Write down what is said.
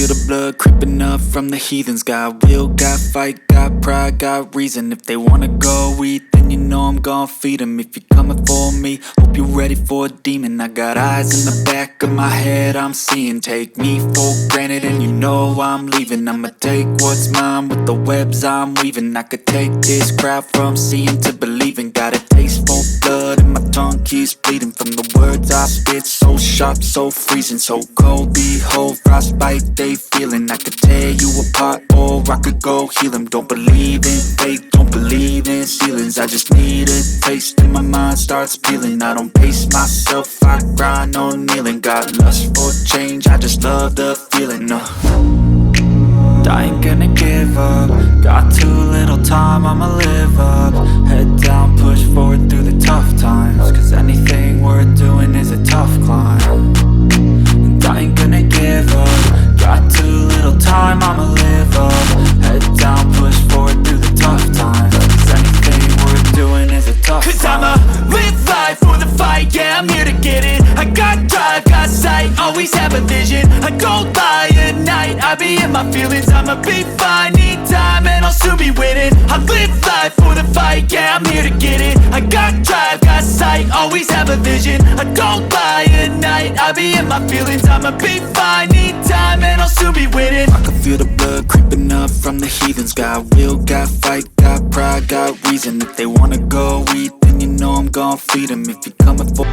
feel the blood creeping up from the heathens. Got will, got fight, got pride, got reason. If they wanna go eat, then you know I'm gon' feed them. If you're coming for me, hope you're ready for a demon. I got eyes in the back of my head, I'm seeing. Take me for granted and you know I'm leaving. I'ma take what's mine with the webs I'm weaving. I could take this crowd from seeing to believing. Got a taste for blood and my tongue keeps bleeding from the words I spit. So sharp, so freezing, so cold. Behold, frostbite they feeling. I could tear you apart or I could go heal them. Don't believe in fate, don't believe in ceilings. I just need a taste and my mind starts peeling. I don't pace myself, I grind on kneeling. Got lust for change, I just love the feeling. I ain't gonna give up. Got too little time, I'ma live up. Head down, push forward through the tough times. Cause anything worth doing is a tough climb. And I ain't gonna give up. Got too little time, I'ma live up. Head down, push forward through the tough times. Cause anything worth doing is a tough climb. Cause I'ma live life for the fight, yeah, I'm here to get it. I got drive, got sight, always have a vision. I don't lie at night, I be in my feelings. I'ma be fine, need time and I'll soon be winning. I live life for the fight, yeah, I'm here to get it. I got drive, got sight, always have a vision. I don't lie at night, I be in my feelings. I'ma be fine, need time and I'll soon be winning. I can feel the blood creeping up from the heathens. Got will, got fight, got pride, got reason. If they wanna go eat, then you know I'm gon' feed them. If you're coming for